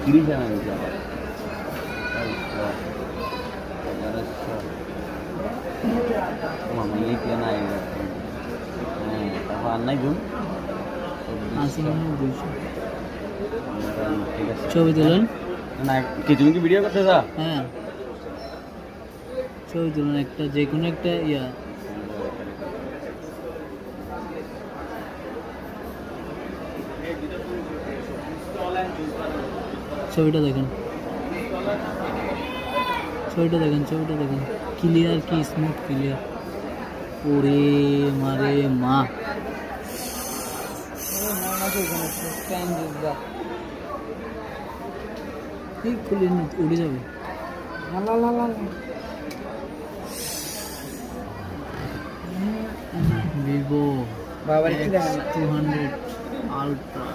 30 আনা দিতে আবার মামা এই প্লেন আই হ্যাঁ তারপর আর নাই জুন ঠিক আছে ছবি তুলেন না কি তুমি কি ভিডিও করতে যা হ্যাঁ ছবি তুলেন একটা যে কোনো একটা ইয়া ছবিটা দেখেন ছবিটা দেখেন ছবিটা দেখেন ক্লিয়ার কি স্মুথ ক্লিয়ার ওরে মারে মা খুলে উড়ে যাবে ভিভো X200 আলট্রা